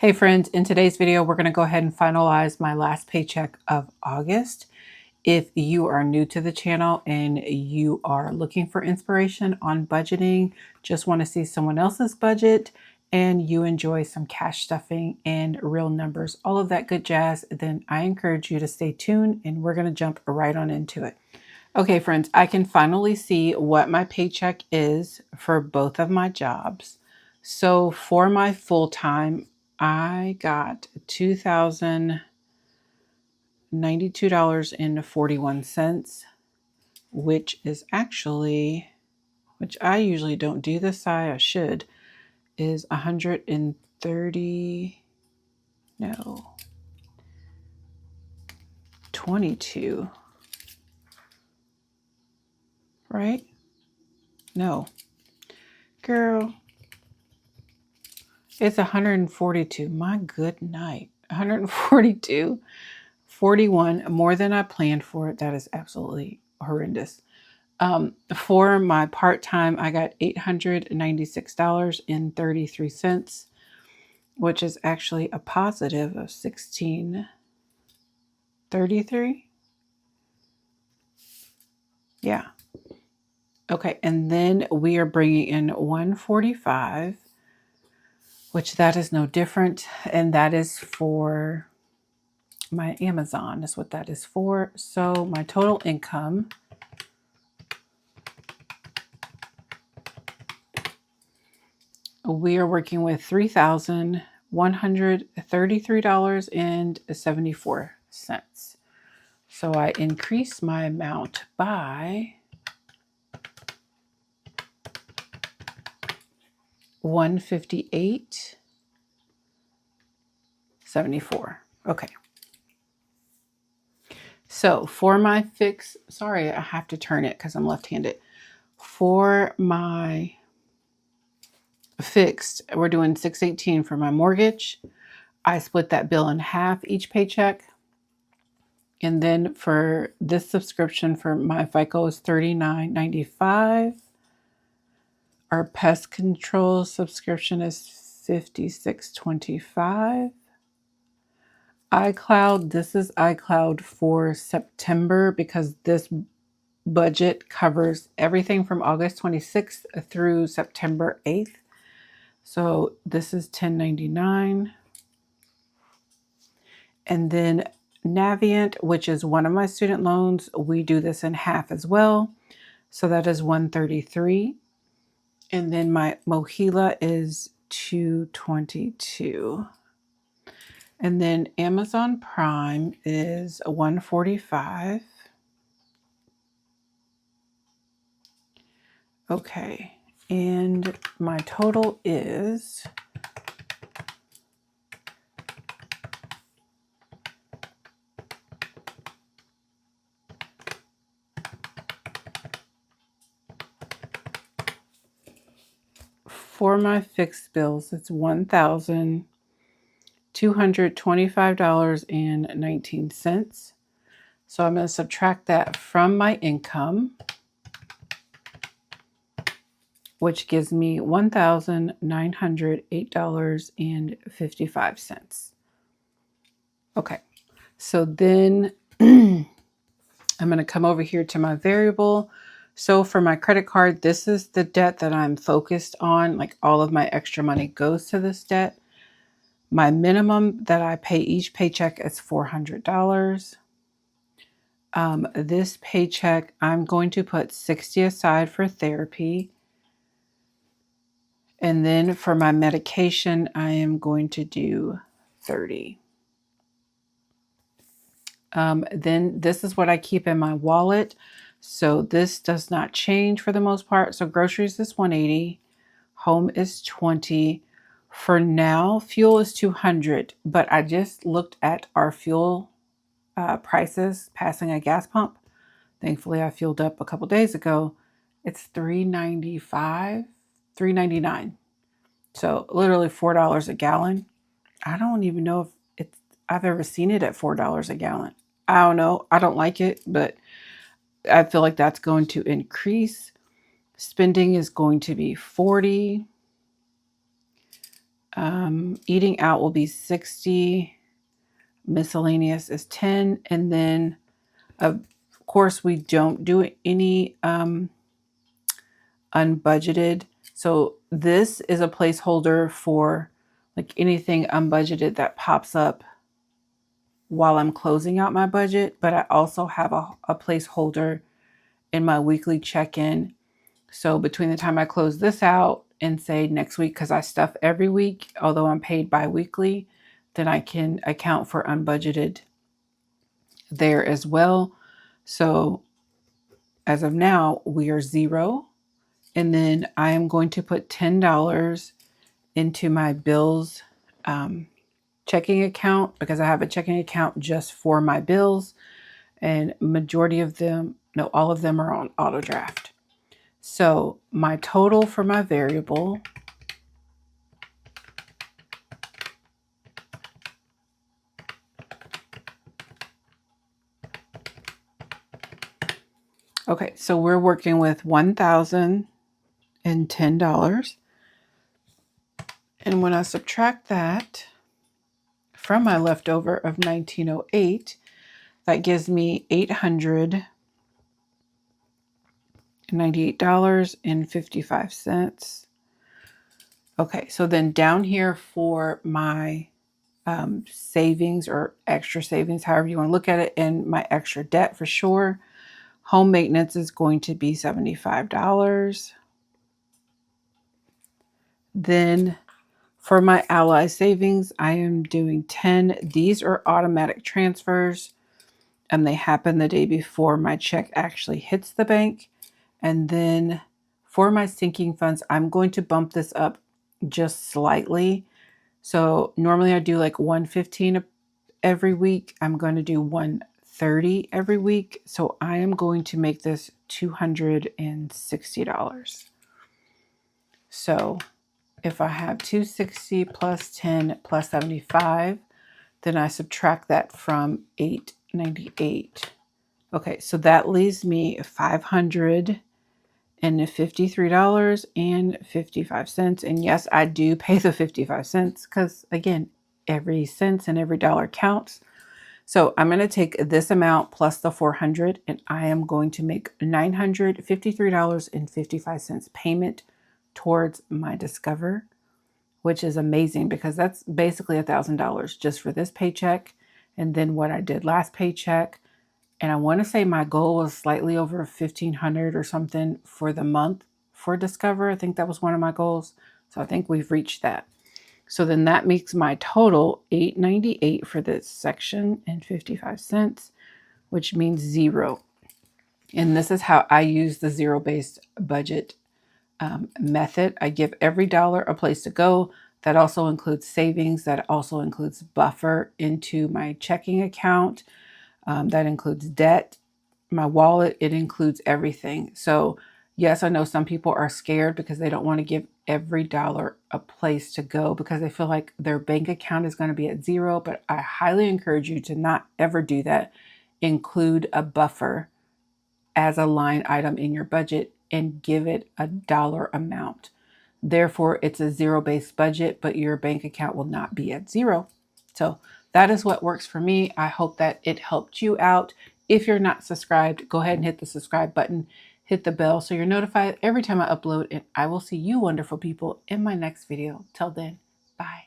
Hey friends, in today's video, we're going to go ahead and finalize my last paycheck of August. If you are new to the channel and you are looking for inspiration on budgeting, just want to see someone else's budget, and you enjoy some cash stuffing and real numbers, all of that good jazz, then I encourage you to stay tuned and we're going to jump right on into it. Okay, friends, I can finally see what my paycheck is for both of my jobs. So for my full-time, I got $2,092.41, which is actually, which I usually don't do this, I should, is 22, right? No, girl, it's 142. My good night. 142.41, more than I planned for it. That is absolutely horrendous. For my part-time, I got $896.33, which is actually a positive of 1633. Yeah. Okay. And then we are bringing in 145, which that is no different. And that is for my Amazon is what that is for. So my total income we are working with $3,133.74. So I increase my amount by $158.74. Okay. So for my fix, sorry, I have to turn it because I'm left-handed. For my fixed, we're doing $618 for my mortgage. I split that bill in half each paycheck. And then for this subscription for my FICO is $39.95. Our pest control subscription is $56.25. iCloud, this is iCloud for September because this budget covers everything from August 26th through September 8th. So this is $10.99. And then Navient, which is one of my student loans, we do this in half as well. So that is $133. And then my Mohila is $222. And then Amazon Prime is $145. Okay. And my total is for my fixed bills, it's $1,225.19. So I'm going to subtract that from my income, which gives me $1,908.55. Okay, so then I'm going to come over here to my variable. So for my credit card, this is the debt that I'm focused on. Like all of my extra money goes to this debt. My minimum that I pay each paycheck is $400. This paycheck, I'm going to put $60 aside for therapy. And then for my medication, I am going to do $30. Then this is what I keep in my wallet. So this does not change for the most part. So groceries is $180. Home is $20. For now, fuel is $200. But I just looked at our fuel prices passing a gas pump. Thankfully, I fueled up a couple days ago. It's $3.95, $3.99. So literally $4 a gallon. I don't even know if I've ever seen it at $4 a gallon. I don't know. I don't like it, but I feel like that's going to increase. Spending is going to be $40. Eating out will be 60. Miscellaneous is 10. And then, of course, we don't do any unbudgeted. So this is a placeholder for like anything unbudgeted that pops up while I'm closing out my budget. But I also have a placeholder in my weekly check-in. So between the time I close this out and say next week, because I stuff every week, although I'm paid bi-weekly, then I can account for unbudgeted there as well. So as of now, we are 0. And then I am going to put $10 into my bills checking account, because I have a checking account just for my bills. And majority of them, no, all of them are on auto draft. So my total for my variable okay, so we're working with $1,010. And when I subtract that from my leftover of $1,908, that gives me $898.55. Okay, so then down here for my savings or extra savings, however you want to look at it, and my extra debt for sure, home maintenance is going to be $75. Then for my Ally savings, I am doing 10. These are automatic transfers, and they happen the day before my check actually hits the bank. And then for my sinking funds, I'm going to bump this up just slightly. So normally I do like 115 every week. I'm going to do 130 every week. So I am going to make this $260. So if I have 260 plus 10 plus 75, then I subtract that from 898. Okay, so that leaves me $553.55. And yes, I do pay the 55 cents because, again, every cent and every dollar counts. So I'm going to take this amount plus the 400, and I am going to make $953.55 payment towards my Discover, which is amazing because that's basically $1,000 just for this paycheck. And then what I did last paycheck. And I want to say my goal was slightly over 1,500 or something for the month for Discover. I think that was one of my goals. So I think we've reached that. So then that makes my total $898 for this section and 55 cents, which means 0. And this is how I use the zero-based budget method. I give every dollar a place to go. That also includes savings. That also includes buffer into my checking account. That includes debt, my wallet. It includes everything. So yes, I know some people are scared because they don't want to give every dollar a place to go because they feel like their bank account is going to be at 0. But I highly encourage you to not ever do that. Include a buffer as a line item in your budget and give it a dollar amount. Therefore, it's a zero-based budget, but your bank account will not be at 0. So that is what works for me. I hope that it helped you out. If you're not subscribed, go ahead and hit the subscribe button, hit the bell so you're notified every time I upload, and I will see you wonderful people in my next video. Till then, bye.